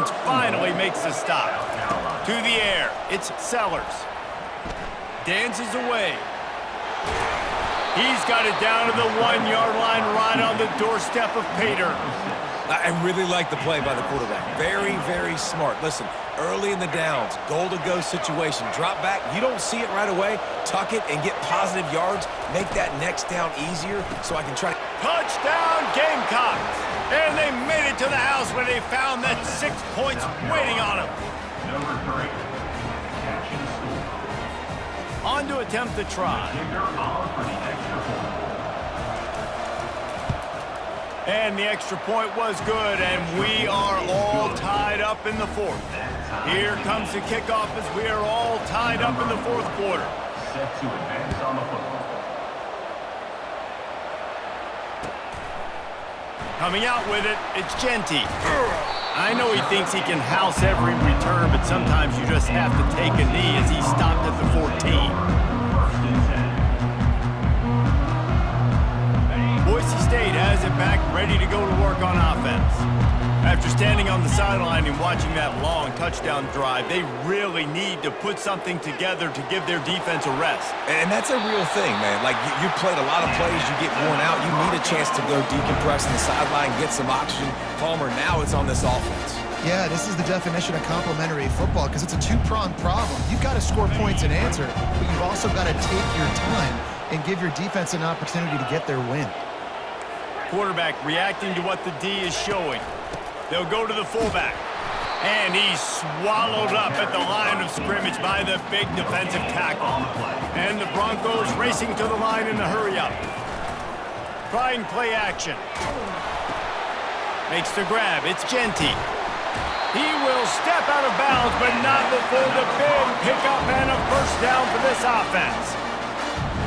defense finally makes the stop. To the air, it's Sellers. Dances away. He's got it down to the 1-yard line right on the doorstep of Pater. I really like the play by the quarterback. Very, very smart. Listen, early in the downs, goal-to-go situation. Drop back, you don't see it right away. Tuck it and get positive yards. Make that next down easier so I can try to... Touchdown, Gamecocks! And they made it to the house when they found that 6 points waiting on them. Number 3, catch and score. On to attempt the try. And the extra point was good, and we are all tied up in the fourth. Here comes the kickoff as we are all tied up in the fourth quarter. Set to advance on the football. Coming out with it, it's Genty. I know he thinks he can house every return, but sometimes you just have to take a knee as he stopped at the 14. Boise State has it back, ready to go to work on offense. After standing on the sideline and watching that long touchdown drive, they really need to put something together to give their defense a rest. And that's a real thing, man. Like, you played a lot of plays, you get worn out, you need a chance to go decompress on the sideline, get some oxygen. Palmer, now it's on this offense. Yeah, this is the definition of complementary football because it's a two-pronged problem. You've got to score points and answer, but you've also got to take your time and give your defense an opportunity to get their win. Quarterback reacting to what the D is showing. They'll go to the fullback. And he's swallowed up at the line of scrimmage by the big defensive tackle. And the Broncos racing to the line in a hurry-up. Trying play action. Makes the grab. It's Genty. He will step out of bounds, but not before the big pickup and a first down for this offense.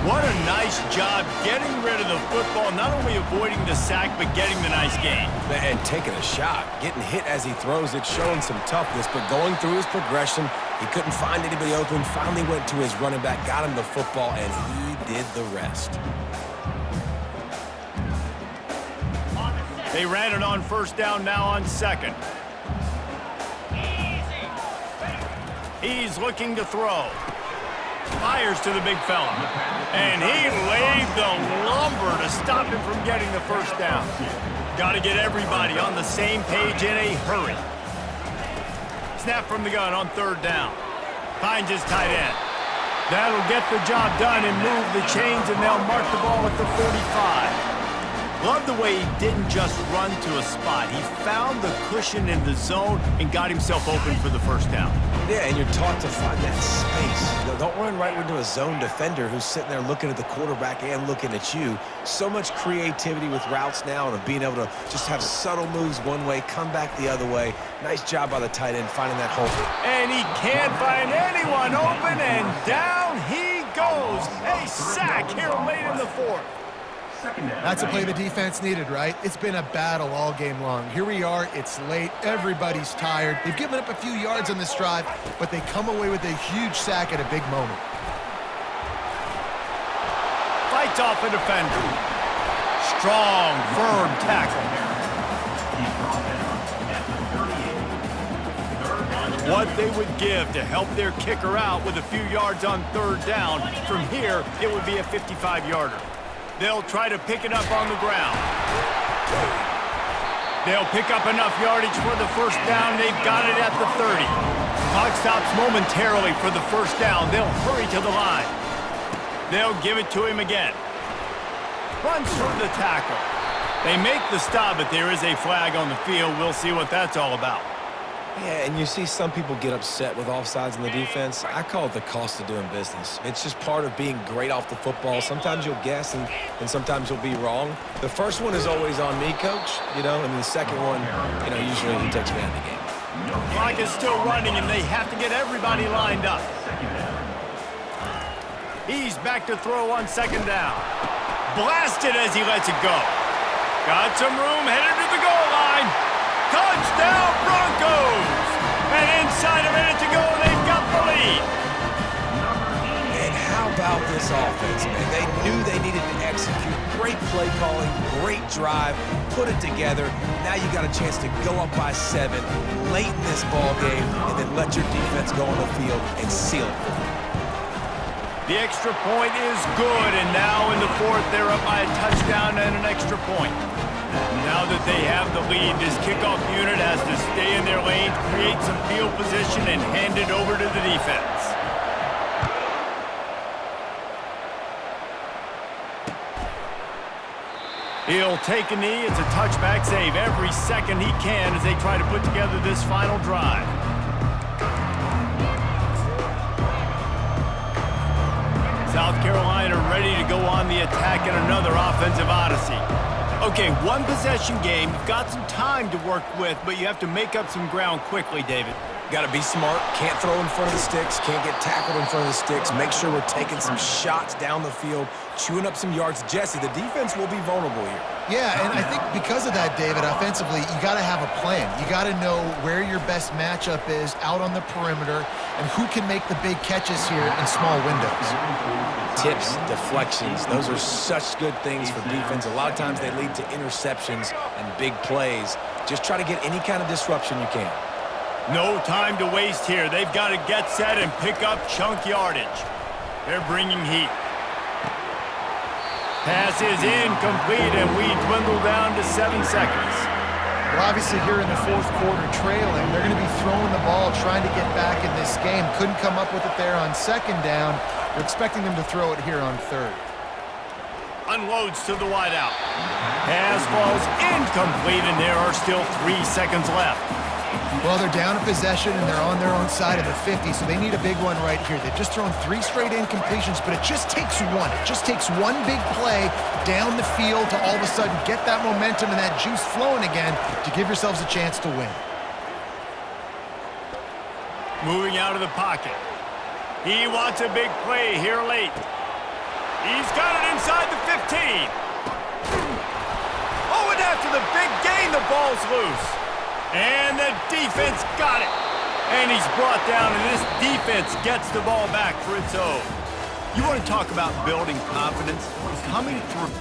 What a nice job getting rid of the football, not only avoiding the sack, but getting the nice gain. And taking a shot, getting hit as he throws it, showing some toughness, but going through his progression, he couldn't find anybody open, finally went to his running back, got him the football, and he did the rest. They ran it on first down, now on second. He's looking to throw. Fires to the big fella. And he laid the lumber to stop him from getting the first down. Got to get everybody on the same page in a hurry. Snap from the gun on third down. Finds his tight end. That'll get the job done and move the chains, and they'll mark the ball at the 45. Love the way he didn't just run to a spot. He found the cushion in the zone and got himself open for the first down. Yeah, and you're taught to find that space. You know, don't run right into a zone defender who's sitting there looking at the quarterback and looking at you. So much creativity with routes now and of being able to just have subtle moves one way, come back the other way. Nice job by the tight end finding that hole. And he can't find anyone open, and down he goes. A sack here late in the fourth. That's a play the defense needed, right? It's been a battle all game long. Here we are, it's late, everybody's tired. They've given up a few yards on this drive, but they come away with a huge sack at a big moment. Fights off a defender. Strong, firm tackle. What they would give to help their kicker out with a few yards on third down. From here, it would be a 55-yarder. They'll try to pick it up on the ground. They'll pick up enough yardage for the first down. They've got it at the 30. Clock stops momentarily for the first down. They'll hurry to the line. They'll give it to him again. Runs through the tackle. They make the stop, but there is a flag on the field. We'll see what that's all about. Yeah, and you see some people get upset with offsides in the defense. I call it the cost of doing business. It's just part of being great off the football. Sometimes you'll guess and sometimes you'll be wrong. The first one is always on me, Coach, you know, and the second one, you know, usually he takes me out of the game. Clock is still running, and they have to get everybody lined up. He's back to throw on second down. Blasted as he lets it go. Got some room, headed to the goal line. Touchdown, Broncos! And inside a minute to go, they've got the lead. And how about this offense, man? They knew they needed to execute. Great play calling, great drive, put it together. Now you got a chance to go up by 7 late in this ball game and then let your defense go on the field and seal it. The extra point is good, and now in the fourth, they're up by a touchdown and an extra point. Now that they have the lead, this kickoff unit has to stay in their lane, create some field position, and hand it over to the defense. He'll take a knee. It's a touchback save every second he can as they try to put together this final drive. South Carolina ready to go on the attack in another offensive odyssey. Okay, one possession game. You've got some time to work with, but you have to make up some ground quickly, David. Got to be smart. Can't throw in front of the sticks. Can't get tackled in front of the sticks. Make sure we're taking some shots down the field, chewing up some yards. Jesse, the defense will be vulnerable here. Yeah, and I think because of that, David, offensively, you got to have a plan. You got to know where your best matchup is out on the perimeter and who can make the big catches here in small windows. Tips, deflections, those are such good things for defense. A lot of times they lead to interceptions and big plays. Just try to get any kind of disruption you can. No time to waste here. They've got to get set and pick up chunk yardage. They're bringing heat. Pass is incomplete, and we dwindle down to 7 seconds. Well, obviously here in the fourth quarter trailing, they're going to be throwing the ball, trying to get back in this game. Couldn't come up with it there on second down. We're expecting them to throw it here on third. Unloads to the wideout. Pass falls incomplete, and there are still 3 seconds left. Well, they're down a possession, and they're on their own side of the 50, so they need a big one right here. They've just thrown 3 straight incompletions, but it just takes one. It just takes one big play down the field to all of a sudden get that momentum and that juice flowing again to give yourselves a chance to win. Moving out of the pocket. He wants a big play here late. He's got it inside the 15. Oh, and after the big gain, the ball's loose. And the defense got it. And he's brought down, and this defense gets the ball back for its own. You want to talk about building confidence? Coming through.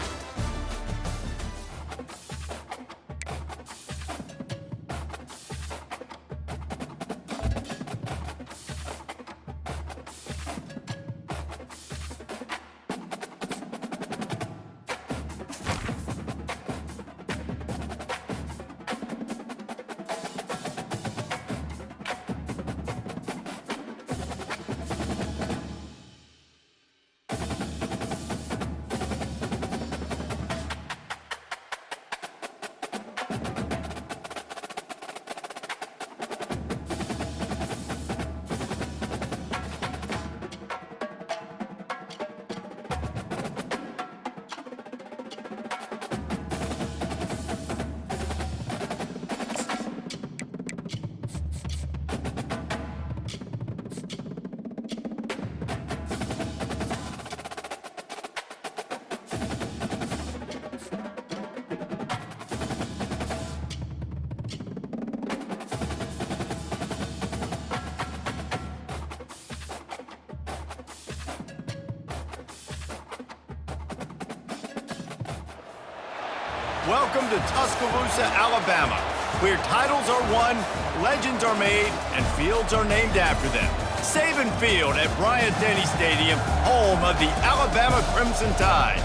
Welcome to Tuscaloosa, Alabama, where titles are won, legends are made, and fields are named after them. Saban Field at Bryant-Denny Stadium, home of the Alabama Crimson Tide.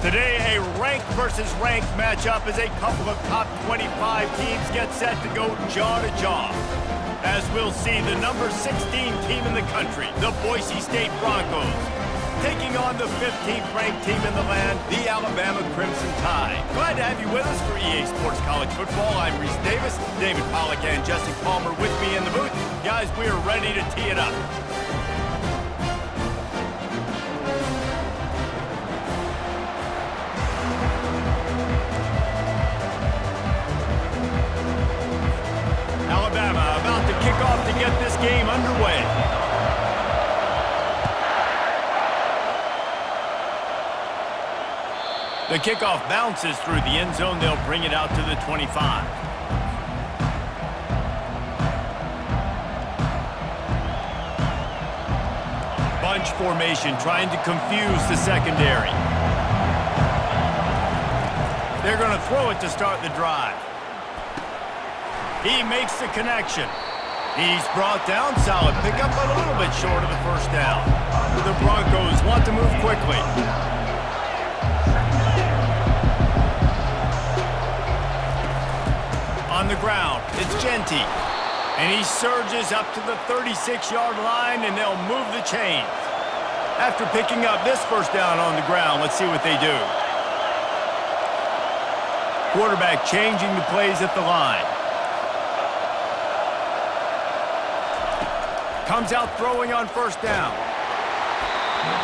Today, a ranked versus ranked matchup as a couple of top 25 teams get set to go jaw to jaw. As we'll see, the number 16 team in the country, the Boise State Broncos, taking on the 15th ranked team in the land, the Alabama Crimson Tide. Glad to have you with us for EA Sports College Football. I'm Reese Davis, David Pollack and Justin Palmer with me in the booth. Guys, we are ready to tee it up. Alabama about to kick off to get this game underway. The kickoff bounces through the end zone. They'll bring it out to the 25. Bunch formation trying to confuse the secondary. They're going to throw it to start the drive. He makes the connection. He's brought down, solid pickup, but a little bit short of the first down. The Broncos want to move quickly. On the ground, it's Genty. And he surges up to the 36-yard line, and they'll move the chains. After picking up this first down on the ground, let's see what they do. Quarterback changing the plays at the line. Comes out throwing on first down.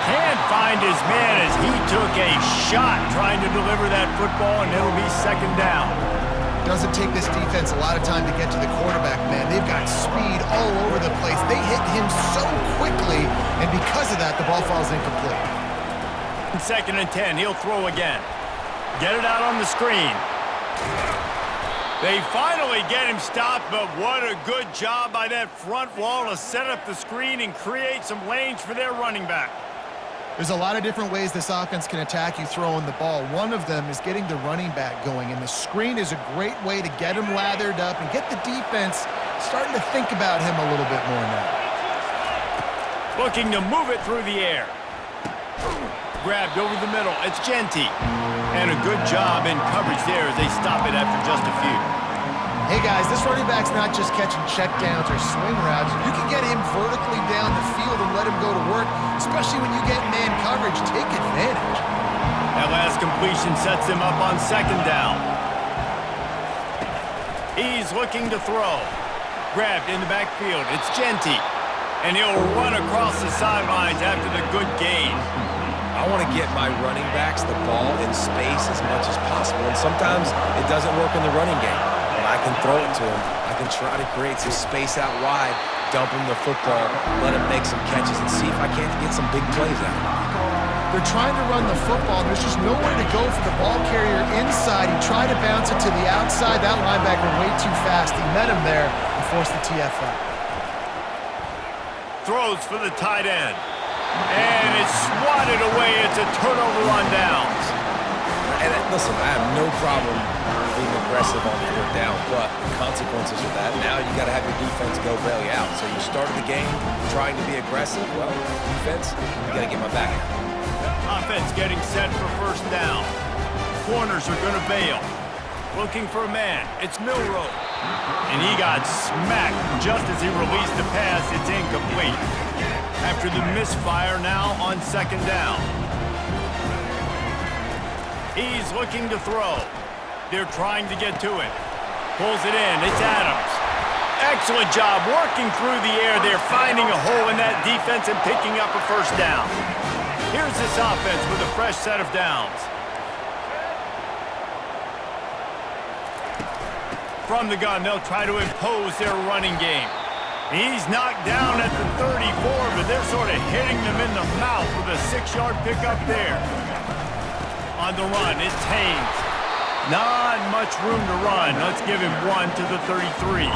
Can't find his man as he took a shot trying to deliver that football, and it'll be second down. Doesn't take this defense a lot of time to get to the quarterback, man. They've got speed all over the place. They hit him so quickly, and because of that, the ball falls incomplete. Second and 10, he'll throw again. Get it out on the screen. They finally get him stopped, but what a good job by that front wall to set up the screen and create some lanes for their running back. There's a lot of different ways this offense can attack you throwing the ball. One of them is getting the running back going, and the screen is a great way to get him lathered up and get the defense starting to think about him a little bit more now. Looking to move it through the air. Grabbed over the middle. It's Genty. And a good job in coverage there as they stop it after just a few. Hey guys, this running back's not just catching checkdowns or swing routes. You can get him vertically down the field and let him go to work, especially when you get man coverage. Take advantage. That last completion sets him up on second down. He's looking to throw. Grabbed in the backfield. It's Genty. And he'll run across the sidelines after the good gain. I want to get my running backs the ball in space as much as possible, and sometimes it doesn't work in the running game. But I can throw it to him. I can try to create some space out wide, dump him the football, let him make some catches, and see if I can't get some big plays out of him. They're trying to run the football. There's just nowhere to go for the ball carrier inside. He tried to bounce it to the outside. That linebacker way too fast. He met him there and forced the TFL. Throws for the tight end. And it's swatted away. It's a turnover on downs. And listen, I have no problem being aggressive on fourth down, but the consequences of that, now you got to have your defense go bail you out. So you started the game trying to be aggressive. Well, defense, you got to get my back. Offense getting set for first down. Corners are going to bail. Looking for a man. It's Milroe. And he got smacked just as he released the pass. It's incomplete. After the misfire, now on second down. He's looking to throw. They're trying to get to it. Pulls it in. It's Adams. Excellent job working through the air. They're finding a hole in that defense and picking up a first down. Here's this offense with a fresh set of downs. From the gun, they'll try to impose their running game. He's knocked down at the 34, but they're sort of hitting them in the mouth with a 6-yard pickup there. On the run, it's Haynes. Not much room to run. Let's give him one to the 33.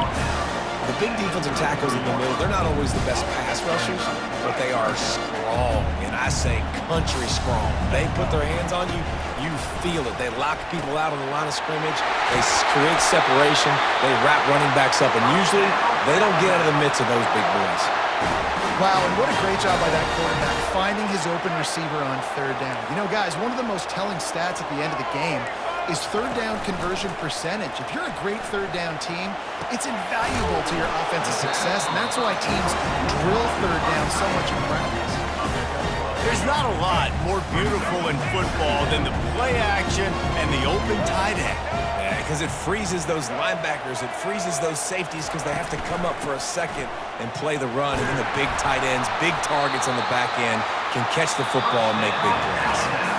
The big defensive tackles in the middle, they're not always the best pass rushers, but they are strong, and I say country strong. They put their hands on you, you feel it. They lock people out on the line of scrimmage. They create separation. They wrap running backs up, and usually they don't get out of the midst of those big boys. Wow, and what a great job by that quarterback, finding his open receiver on third down. You know, guys, one of the most telling stats at the end of the game is third down conversion percentage. If you're a great third down team, it's invaluable to your offensive success, and that's why teams drill third down so much in practice. There's not a lot more beautiful in football than the play action and the open tight end. Because it freezes those linebackers, it freezes those safeties because they have to come up for a second and play the run, and then the big tight ends, big targets on the back end can catch the football and make big plays.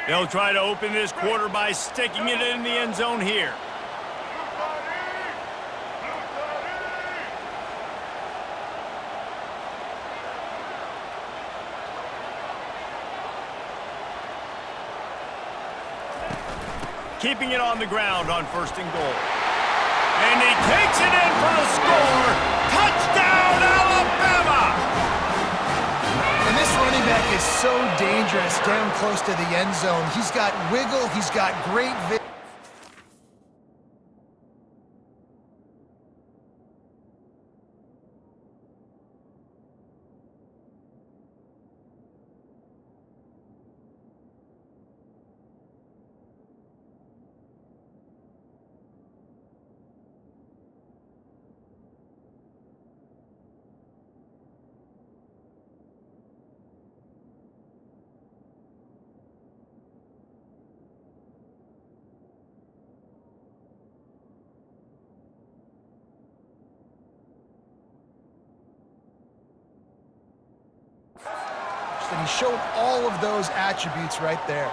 They'll try to open this quarter by sticking it in the end zone here. keeping it on the ground on 1st and goal. And he takes it in for the score. Touchdown, Alabama! And this running back is so dangerous down close to the end zone. He's got wiggle. He's got great vision. And he showed all of those attributes right there.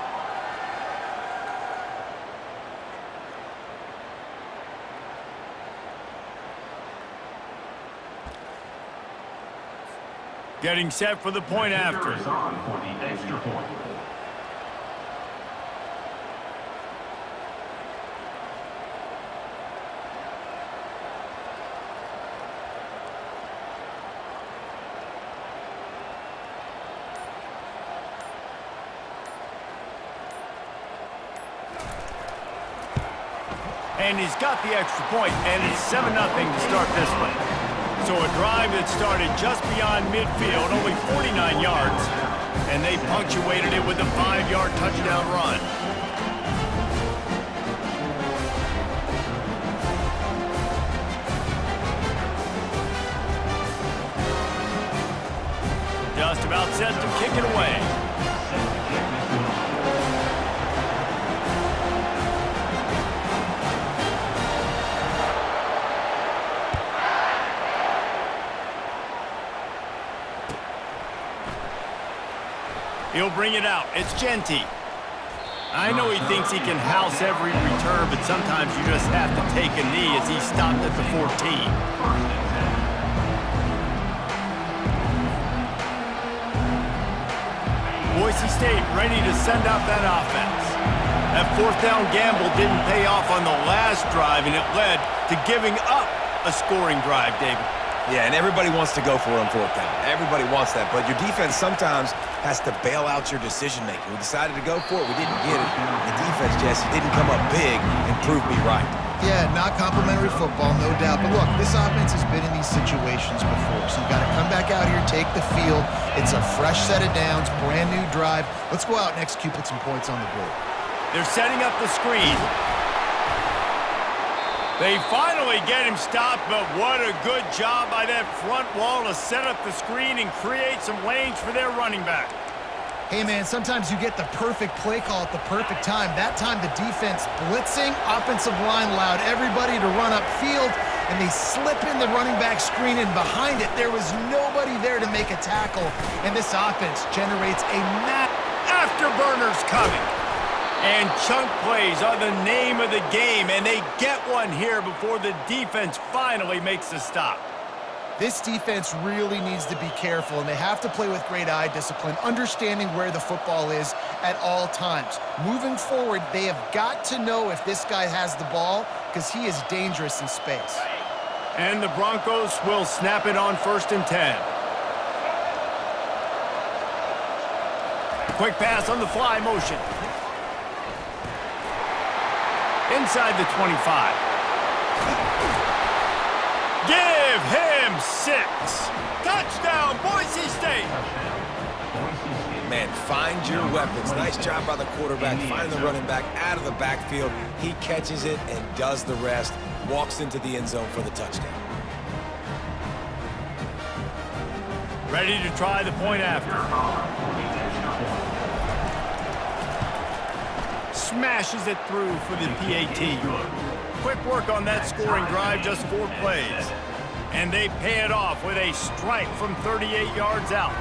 Getting set for the point after. Is on for the extra point. And he's got the extra point, and it's 7-0 to start this one. So a drive that started just beyond midfield, only 49 yards, and they punctuated it with a 5-yard touchdown run. Just about set to kick it away. He'll bring it out. It's Genty. I know he thinks he can house every return, but sometimes you just have to take a knee as he stopped at the 14. Boise State ready to send out that offense. That 4th down gamble didn't pay off on the last drive, and it led to giving up a scoring drive, David. Yeah, and everybody wants to go for it on 4th down. Everybody wants that, but your defense sometimes has to bail out your decision-making. We decided to go for it. We didn't get it. The defense, Jesse, didn't come up big and prove me right. Yeah, not complimentary football, no doubt. But look, this offense has been in these situations before, so you got to come back out here, take the field. It's a fresh set of downs, brand new drive. Let's go out and execute, put some points on the board. They're setting up the screen. They finally get him stopped, but what a good job by that front wall to set up the screen and create some lanes for their running back. Hey, man, sometimes you get the perfect play call at the perfect time. That time the defense blitzing, offensive line allowed everybody to run upfield, and they slip in the running back screen, and behind it there was nobody there to make a tackle, and this offense generates a afterburners coming. And chunk plays are the name of the game, and they get one here before the defense finally makes a stop. This defense really needs to be careful, and they have to play with great eye discipline, understanding where the football is at all times. Moving forward, they have got to know if this guy has the ball, because he is dangerous in space. And the Broncos will snap it on 1st and 10. Quick pass on the fly motion. Inside the 25. Give him 6. Touchdown, Boise State. Man, find your weapons. Nice job by the quarterback, finding the running back out of the backfield. He catches it and does the rest, walks into the end zone for the touchdown. Ready to try the point after. Smashes it through for the PAT. Quick work on that scoring drive, just 4 plays. And they pay it off with a strike from 38 yards out.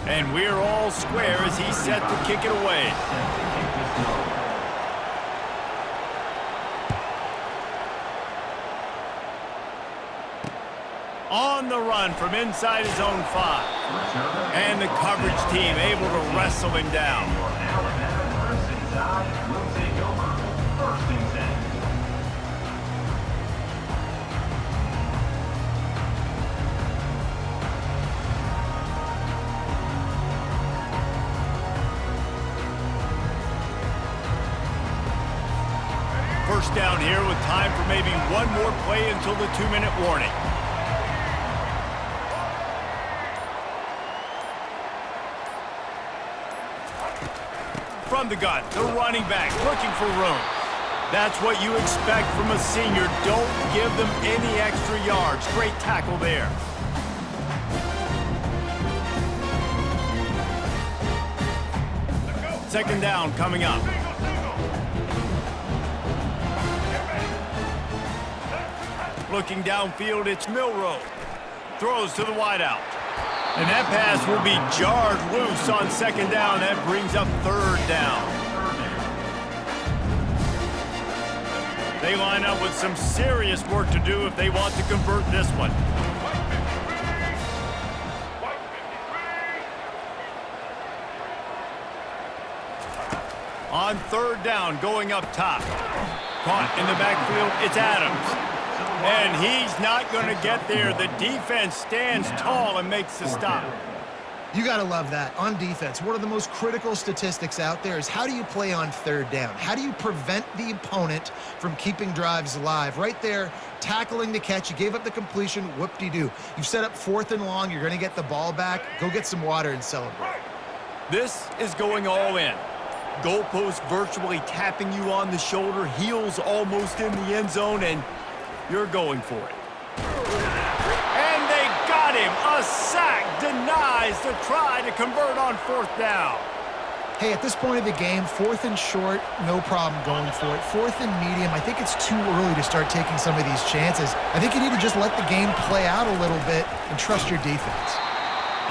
And we're all square as he's set to kick it away. On the run from inside his own 5. And the coverage team able to wrestle him down. First down here with time for maybe one more play until the 2-minute warning. From the gun, the running back looking for room. That's what you expect from a senior. Don't give them any extra yards. Great tackle there. Second down coming up. Looking downfield, it's Milroe. Throws to the wideout. And that pass will be jarred loose on second down. That brings up third down. They line up with some serious work to do if they want to convert this one. On third down, going up top. Caught in the backfield, it's Adams. And he's not going to get there. The defense stands tall and makes the stop. You got to love that. On defense, one of the most critical statistics out there is how do you play on third down? How do you prevent the opponent from keeping drives alive? Right there, tackling the catch. You gave up the completion. Whoop-de-doo. You've set up 4th and long. You're going to get the ball back. Go get some water and celebrate. This is going all in. Goalpost virtually tapping you on the shoulder. Heels almost in the end zone, and you're going for it. And they got him. A sack denies the try to convert on 4th down. Hey, at this point of the game, 4th and short, no problem going for it. 4th and medium, I think it's too early to start taking some of these chances. I think you need to just let the game play out a little bit and trust your defense.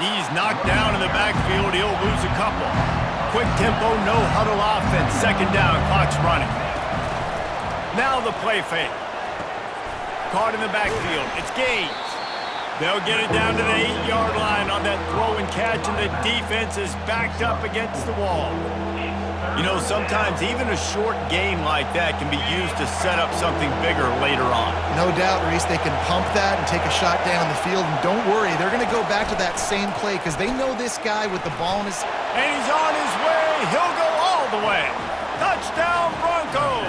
He's knocked down in the backfield. He'll lose a couple. Quick tempo, no huddle offense. Second down, clock's running. Now the play fake. Caught in the backfield. It's Gaines. They'll get it down to the 8-yard line on that throw and catch, and the defense is backed up against the wall. You know, sometimes even a short game like that can be used to set up something bigger later on. No doubt, Reese, they can pump that and take a shot down the field, and don't worry, they're going to go back to that same play because they know this guy with the ball in his... And he's on his way. He'll go all the way. Touchdown, Broncos.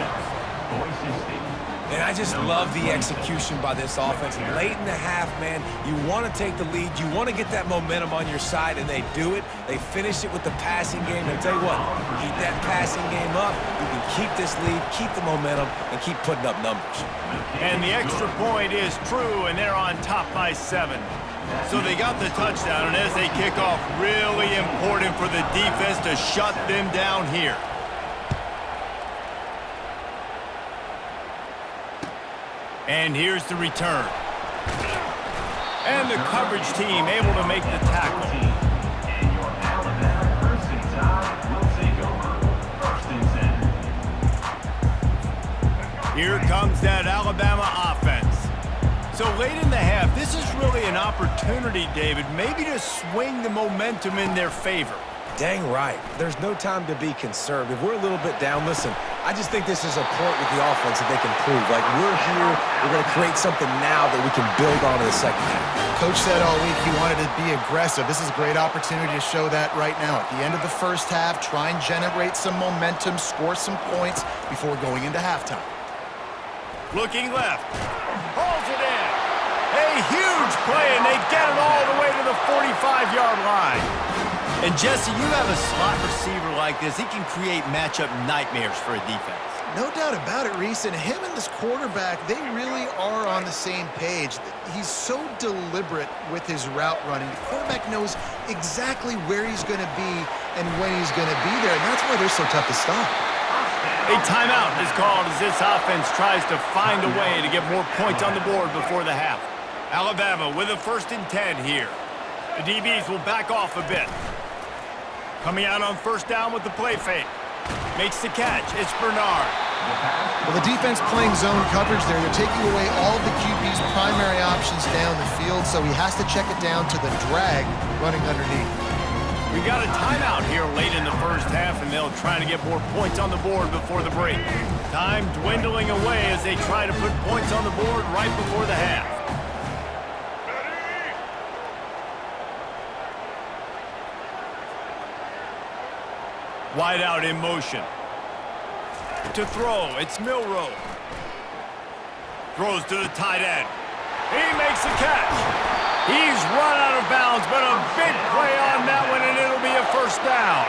And I just love the execution by this offense. Late in the half, man, you want to take the lead. You want to get that momentum on your side, and they do it. They finish it with the passing game. And I'll tell you what, keep that passing game up. You can keep this lead, keep the momentum, and keep putting up numbers. And the extra point is true, and they're on top by 7. So they got the touchdown, and as they kick off, really important for the defense to shut them down here. And here's the return. And the coverage team able to make the tackle. Here comes that Alabama offense. So late in the half, this is really an opportunity, David, maybe to swing the momentum in their favor. Dang right. There's no time to be conservative. We're a little bit down. Listen, I just think this is a point with the offense that they can prove. Like, we're here, we're going to create something now that we can build on in the second half. Coach said all week he wanted to be aggressive. This is a great opportunity to show that right now. At the end of the first half, try and generate some momentum, score some points before going into halftime. Looking left. Hauls it in. A huge play, and they get it all the way to the 45-yard line. And, Jesse, you have a slot receiver like this. He can create matchup nightmares for a defense. No doubt about it, Reese. And him and this quarterback, they really are on the same page. He's so deliberate with his route running. The quarterback knows exactly where he's going to be and when he's going to be there, and that's why they're so tough to stop. A timeout is called as this offense tries to find a way to get more points on the board before the half. Alabama with a 1st and 10 here. The DBs will back off a bit. Coming out on 1st down with the play fake. Makes the catch. It's Bernard. Well, the defense playing zone coverage there. They're taking away all of the QB's primary options down the field, so he has to check it down to the drag running underneath. We got a timeout here late in the first half, and they'll try to get more points on the board before the break. Time dwindling away as they try to put points on the board right before the half. Wide out in motion. To throw, it's Milrow. Throws to the tight end. He makes the catch. He's run out of bounds, but a big play on that one, and it'll be a first down.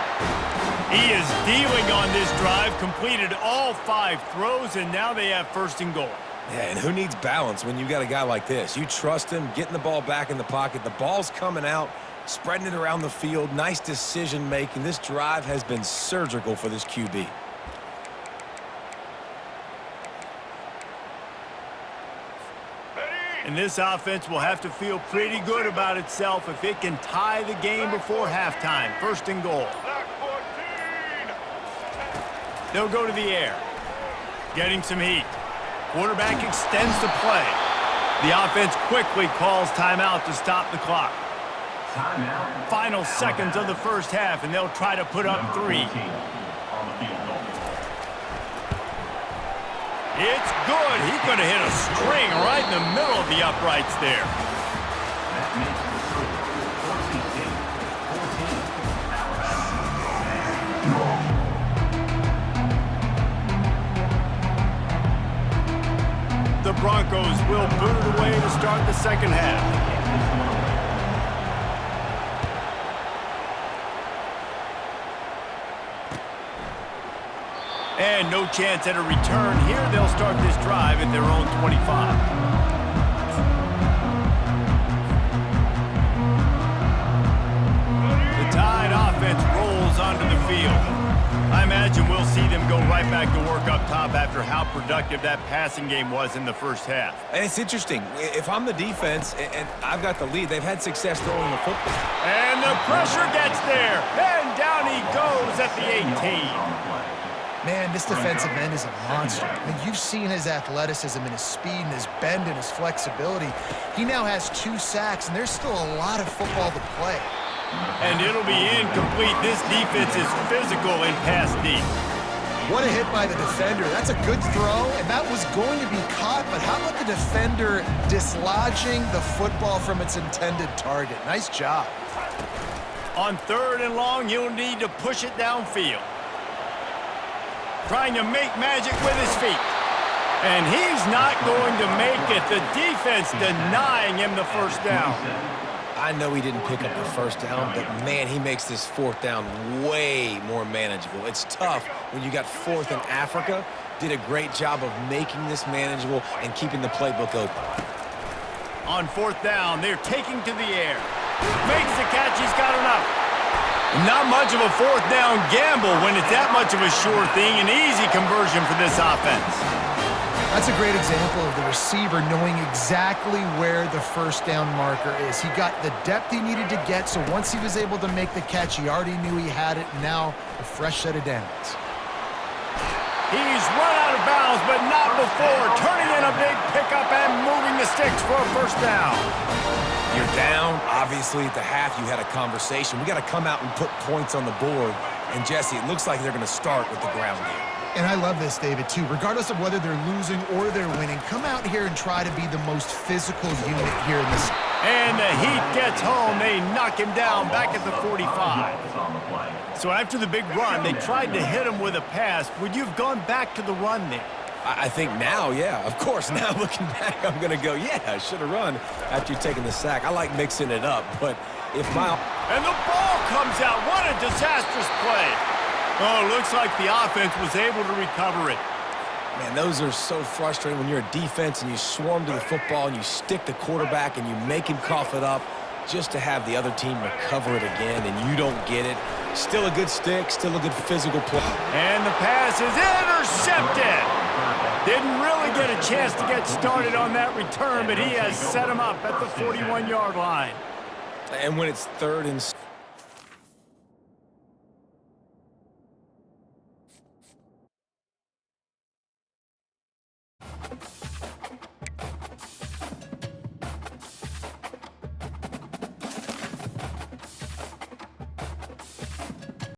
He is dealing on this drive, completed all 5 throws, and now they have first and goal. Yeah, and who needs balance when you got a guy like this? You trust him, getting the ball back in the pocket. The ball's coming out, spreading it around the field. Nice decision-making. This drive has been surgical for this QB. And this offense will have to feel pretty good about itself if it can tie the game before halftime. First and goal. They'll go to the air. Getting some heat. Quarterback extends the play. The offense quickly calls timeout to stop the clock. Timeout. Final seconds of the first half, and they'll try to put up 3. On the field goal. It's good. He could have hit a string right in the middle of the uprights there. That makes the score 14-14. The Broncos will boot it away to start the second half. And no chance at a return here. They'll start this drive at their own 25. The Tide offense rolls onto the field. I imagine we'll see them go right back to work up top after how productive that passing game was in the first half. And it's interesting. If I'm the defense and I've got the lead, they've had success throwing the football. And the pressure gets there. And down he goes at the 18. Man, this defensive end is a monster. I mean, you've seen his athleticism and his speed and his bend and his flexibility. He now has 2 sacks, and there's still a lot of football to play. And it'll be incomplete. This defense is physical and pass deep. What a hit by the defender. That's a good throw, and that was going to be caught, but how about the defender dislodging the football from its intended target? Nice job. On 3rd and long, he'll need to push it downfield. Trying to make magic with his feet. And he's not going to make it. The defense denying him the first down. I know he didn't pick up the first down, but man, he makes this 4th down way more manageable. It's tough when you got 4th in Africa. Did a great job of making this manageable and keeping the playbook open. On 4th down, they're taking to the air. Makes the catch, he's got enough. Not much of a 4th down gamble when it's that much of a sure thing. An easy conversion for this offense. That's a great example of the receiver knowing exactly where the first down marker is. He got the depth he needed to get, so once he was able to make the catch, he already knew he had it. Now, a fresh set of downs. He's run out of bounds, but not before. Turning in a big pickup and moving the sticks for a first down. You're down. Obviously, at the half, you had a conversation. We got to come out and put points on the board. And, Jesse, it looks like they're going to start with the ground game. And I love this, David, too. Regardless of whether they're losing or they're winning, come out here and try to be the most physical unit here in this. And the heat gets home. They knock him down back at the 45. So after the big run, they tried to hit him with a pass. Would you have gone back to the run there? I think now, yeah. Of course, now looking back, I'm going to go, yeah, I should have run after taking the sack. I like mixing it up, but if my... And the ball comes out. What a disastrous play. Oh, looks like the offense was able to recover it. Man, those are so frustrating when you're a defense and you swarm to the football and you stick the quarterback and you make him cough it up just to have the other team recover it again and you don't get it. Still a good stick, still a good physical play. And the pass is intercepted. Didn't really get a chance to get started on that return, but he has set him up at the 41-yard line. And when it's 3rd and...